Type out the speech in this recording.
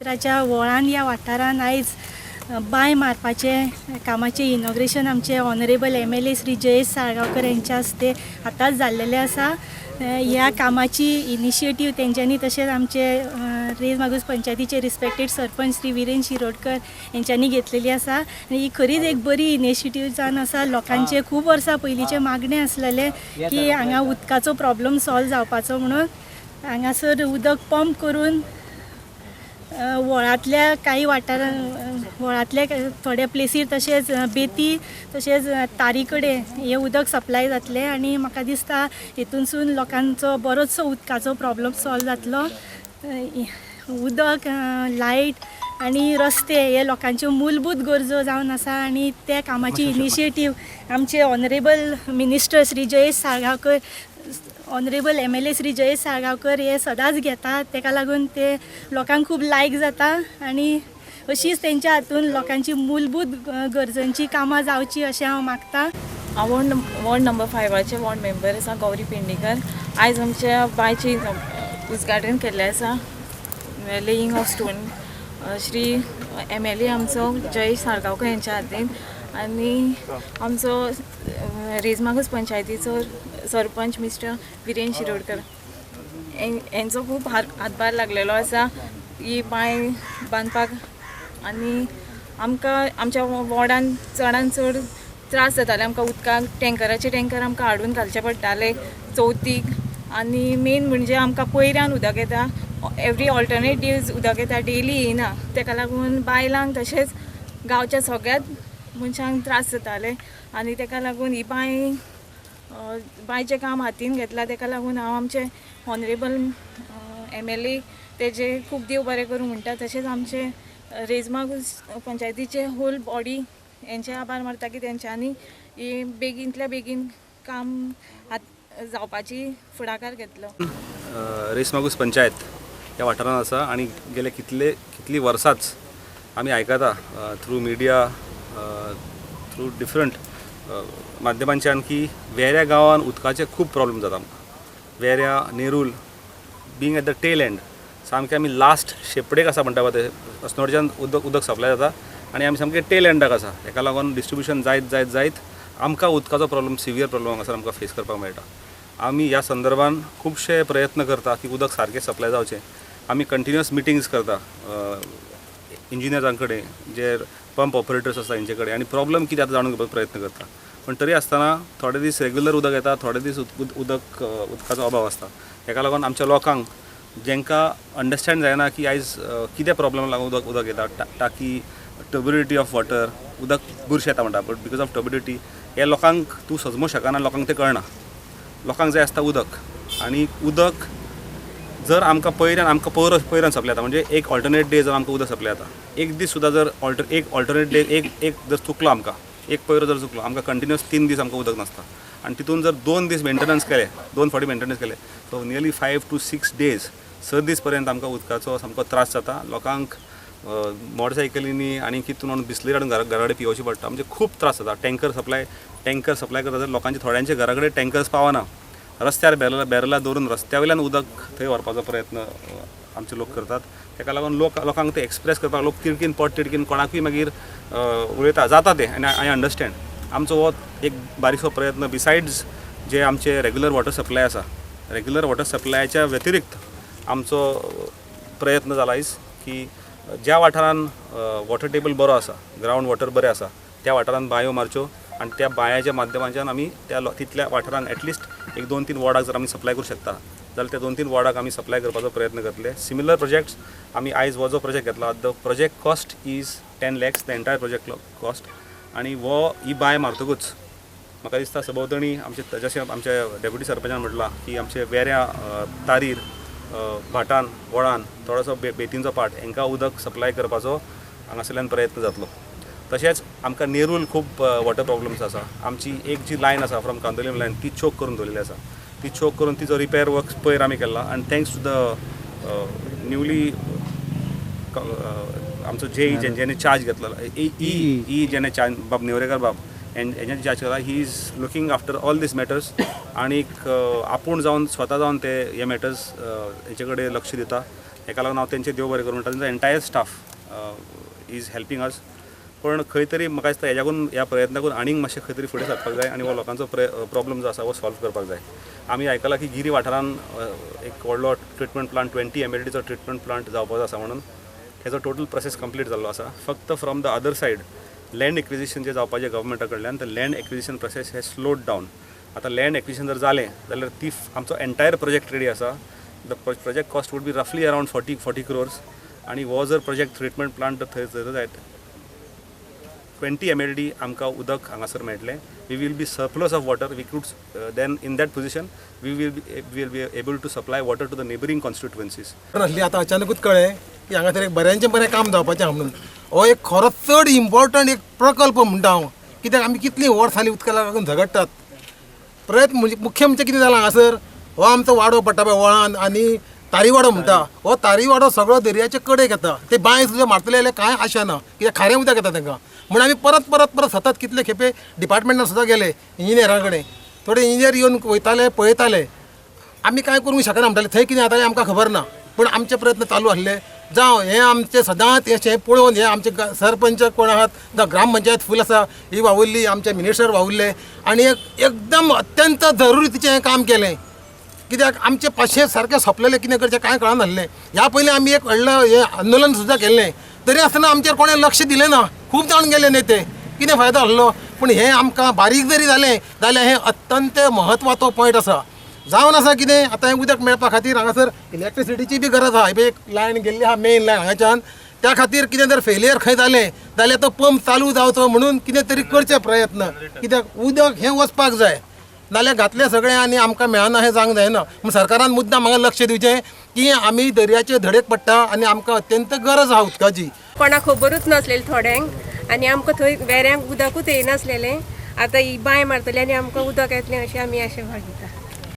राच्या वळान या वाठारान आयज बांय मारपाचे कामाचे इनॉग्रेशन आमचे ऑनरेबल MLA श्री जयेश साळगांवकर यांच्या हस्ते आतांच जाल्लेले आसा। ह्या कामाची इनिशिएटीव तेंच्यांनी तशेंच आमचे रेज मागूस पंचायतीचे रिस्पेक्टेड सरपंच श्री विरेन शिरोडकर यांच्यांनी घेतलेली आसा। ही खरीच एक बरी इनिशिएटीव जावन आसा। लोकांचे खूब वर्सां पयलींचे मागणे आसलेले की हांगा उदकाचो प्रॉब्लेम सॉल्व जावपाचो म्हणून हांगासर उदक पंप करून वळांतल्या काही वळांतले थोड्या प्लेसीर तशेंच बेती तशेंच तारी कडेन हे उदक सप्लाय जातले आनी म्हाका दिसता हेतूनसून लोकांचो बरोचसो उदकाचो प्रॉब्लेम सॉल्व जातलो। उदक लायट आनी रस्ते हे लोकांच्यो मूलभूत गरजो जावन आसा आनी त्या कामाची इनिशिएटीव आमचे honourable minister Shri Jayesh Salgaonkar honourable MLA Shri Jayesh Salgaonkar हे सदांच घेतात। तेका लागून ते लोकांक खूब लायक जाता आनी अशीच तेंच्या हातून लोकांची मूलभूत गरजांची कामां जावची अशें हांव मागतां। हांव वॉर्ड नंबर 5 वॉर्ड मेंबर आसा गौरी पेडणेकर। आयज आमच्या बांयचे उद्घाटन केल्लें आसा laying of stone Shri MLA आमचो जयेश साळगांवकर यांच्या हातीन आनी आमचो रेजमागूस पंचायतीचो सरपंच मिस्टर विरेन शिरोडकर यांचो खूब हातभार लागलेलो आसा ही बांय बांदपाक आनी आमकां आमच्या वॉर्डान चडान चड त्रास जाताले। आमकां उदकाक टँकर आमकां हाडून घालचे पडटाले चवथीक आनी मेन म्हणजे आमकां पयऱ्यान उदक येता एवरी ऑल्टरनेट डेज उदक येता डेली येना तेका लागून बायलांक तशेंच गांवच्या सगळ्यात मनशांक त्रास जाताले आनी तेका लागून ही बांयचें काम हातीन घेतला। तेका लागून हांव आमचे ऑनरेबल MLA तेजे खूब देव बरें करूं म्हणटा। तशेंच आमचे रेजमागूस पंचायतीचे होल बॉडी यांचे आभार मारता की तेंच्यांनी ही बेगींतल्या बेगीन काम जावपाची फुडाकार घेतलो। रेजमागूस पंचायत ह्या वाठारांत आसा आनी गेले कितली वर्सांच आमी आयकता थ्रू मिडिया थ्रू डिफरंट माध्यमांच्यान की वेऱ्या गांवांत उदकाचे खूब प्रॉब्लेम जाता आमकां। वेऱ्या Nerul being at the tail end सामके आमी लास्ट शेपडेक आसा म्हणटा पळय ते अस्नोडच्यान उदक सप्लाय जाता आनी आमी सामके टेल एंडाक आसा। हेका लागून डिस्ट्रिब्युशन जायत आमकां उदकाचो प्रॉब्लेम सिवियर प्रॉब्लेम हांगासर आमकां फेस करपाक मेळटा। आमी ह्या संदर्भान खुबशे प्रयत्न करता की उदक सारकें सप्लाय जावचें। आमी कंटिन्युअस मिटिंग्स करता इंजिनियरां कडेन जे पंप ऑपरेटर्स आसा हेंचे कडेन आनी प्रॉब्लेम कितें आतां जाणून घेवपाक प्रयत्न करता। पण तरी आसतना थोडे दीस रेग्युलर उदक येता थोडे दीस उदकाचो अभाव आसता। हेका लागून आमच्या लोकांक जेंकां अंडरस्टँड जायना की आयज कितें प्रॉब्लेम लागून उदक येता टाकी टर्ब्युडिटी ऑफ वॉटर उदक बुरशें येता म्हणटा बट बिकॉज ऑफ टर्ब्युडिटी हे लोकांक तूं समजूंक शकना लोकांक तें कळना। लोकांक जाय आसता उदक आनी उदक जर आमकां पयऱ्यान सप्लाय जाता म्हणजे एक ऑल्टरनेट डे जर आमकां उदक सप्लाय जाता एक दीस सुद्दां जर ऑल्टरनेट डे एक जर चुकलो आमकां एक पयरो जर चुकलो आमकां कंटिन्युअस 3 दीस आमकां उदक नासता आनी तितून जर 2 दीस मेंटेनन्स केले 2 फावटी मेंटेनन्स केले सो नियरली 5 to 6 days 6 दीस पर्यंत आमकां उदकाचो सामको त्रास जाता। लोकांक मोटरसायकलींनी आनी कितून व्हरून बिस्लेरी हाडून घरा कडेन पिवची पडटा म्हणजे खूब त्रास जाता। टँकर सप्लाय करता जाल्यार लोकांचे थोड्यांचे घरा कडेन टँकर्स पावना रस्त्यार बॅरलां दवरून रस्त्या वयल्यान उदक थंय व्हरपाचो प्रयत्न आमचे लोक करतात। तेका लागून लोकांक ते एक्सप्रेस करपाक लोक तिडकीन तिडकीन कोणाकूय मागीर उलयता जाता ते आनी आय अंडरस्टँड। आमचो हो एक बारीकसो प्रयत्न बिसायड्स जे आमचे रेग्युलर वॉटर सप्लाय आसा रेग्युलर वॉटर सप्लायच्या व्यतिरिक्त आमचो प्रयत्न जाला आयज की ज्या वाठारान वॉटर टेबल बरो आसा ग्रावंड वॉटर बरें आसा त्या वाठारान बांयो मारच्यो आनी त्या बांयाच्या माध्यमांच्यान आमी त्या तितल्या वाठारान एटलिस्ट एक 2-3 वॉर्डाक जर आमी सप्लाय करूंक शकता जाल्यार त्या 2-3 वॉर्डाक आमी सप्लाय करपाचो प्रयत्न करतले। सिमिलर प्रोजेक्ट्स आमी आयज हो जो प्रोजेक्ट घेतला the project cost is 10 lakhs the entire project cost आनी ही बांय मारतकूच म्हाका दिसता सभोवतणी आमचे जशें आमच्या डेप्युटी सरपंचान म्हटलां की आमचे वेऱ्या तारीर भाटान वळान थोडोसो बेतींचो पाट हांकां उदक सप्लाय करपाचो हांगासरल्यान प्रयत्न जातलो। तशेंच आमकां नेरूल खूब वॉटर प्रॉब्लम्स आसा। आमची एक जी लायन आसा फ्रॉम कांदोलीम लायन ती चोक करून दवरलेली आसा। ती चोक करून तिचो रिपेर वर्क्स पयर आमी केला आनी थँक्स टू द न्यूली आमचो जेणे चार्ज घेतलेलो जेणे चार्ज बाब नेवरेकर बाब हेज्यान चार्ज केला he is looking after all these matters आनीक आपूण जावन स्वता जावन ते हे मॅटर्स हेचे कडेन लक्ष दिता। हेका लागून हांव तेंचे देव बरें करूं म्हणटा. तेंचो entire staff is helping us. पण खंय तरी म्हाका दिसता हेज्याकून ह्या प्रयत्नाकून आनीक मातशें खंय तरी फुडें सरपाक जाय आनी हो लोकांचो प्रॉब्लम जो आसा हो सॉल्व करपाक जाय. आमी आयकलां की गिरी वाठारांत एक व्हडलो ट्रिटमेंट प्लांट 20 MLDचो ट्रिटमेंट प्लांट जावपाचो आसा म्हणून हेजो टोटल प्रोसेस कंप्लीट जाल्लो आसा. फक्त from the other said land acquisition जे जावपाचें गव्हर्मेंटा कडल्यान ते लँड एक्विजिशन प्रोसेस हे स्लोड डावन. आतां लँड एक्विजिशन जर जालें जाल्यार ती आमचो एंटायर प्रोजेक्ट रेडी आसा. The project cost would be रफली अरावंड 40 crores आनी हो जर प्रोजेक्ट ट्रिटमेंट प्लांट थंय जाय 20 MLD आमकां उदक हांगासर मेळटलें. We will be surplus of water. We could then in that position we will be able to supply water to the neighbouring constituencies. असली आतां अचानकूच कळ्ळें की हांगासर एक बऱ्यांचें बरें काम जावपाचें आहा म्हणून. हो एक खरो चड इम्पॉर्टंट एक प्रकल्प म्हणटा हांव. कित्याक आमी कितलीं वर्सां उदका लागून झगडटात. म्हणजे मुख्य म्हणजे कितें जालां हांगासर हो आमचो वाडो पडटा पळय वळान आनी तारीवाडो म्हणटा. हो तारीवाडो सगळो दर्याचे कडेक येता. ते बांय सुद्दां मारतले जाल्यार कांय आशा ना कित्याक खारें उदक येता तांकां. म्हणून आमी परत सतत कितले खेपे डिपार्टमेंटान सुद्दां गेले इंजिनियरा कडेन. थोडे इंजिनियर येवन वयताले पळयताले. आमी कांय करूंक शकना म्हणटाले थंय कितें जातालें आमकां खबर ना. पूण आमचे प्रयत्न चालू आसले. जावं हें आमचें सदांच अशें पळोवन हे आमचे सरपंच कोण आहात जावं ग्रामपंचायत फूल आसा ही वावुरली आमचे मिनिस्टर वावुरले आनी एकदम अत्यंत जरुरीचें हें काम केलें. कित्याक आमचे 500 सारकें सोंपलेलें कितें करचें कांय कळनासलें. ह्या पयलीं आमी एक व्हडलें हें आंदोलन सुद्दां केल्लें तरी आसतना आमचेर कोणें लक्ष दिलें ना. खूब जाण गेले नेते. कितें फायदो आसलो. पूण हें आमकां बारीक जरी जालें जाल्यार हें अत्यंत म्हत्वाचो पॉयंट आसा. जावन आसा कितें आतां हें उदक मेळपा खातीर हांगासर इलेक्ट्रिसिटीची बी गरज आहा. एक लायन गेल्ली आहा मेन लायन हांगाच्यान. त्या खातीर कितें जर फेलियर खंय जालें जाल्यार तो पंप चालू जावचो म्हणून कितें तरी करचे प्रयत्न. कित्याक उदक हें वचपाक जाय. नाल्यार घातलें सगळें आनी आमकां मेळना हें जावंक जायना. म्हूण सरकारान मुद्दाम हांगा लक्ष दिवचें की आमी दर्याचे धडेक पडटा आनी आमकां अत्यंत गरज आहा उदकाची. कोणाक खबरूच नासलेली थोड्यांक आनी आमकां थंय वेऱ्यांक उदकूच येयनासलेलें. आतां ही बांय मारतली आनी आमकां उदक येतलें अशें आमी आशा बाळगिता.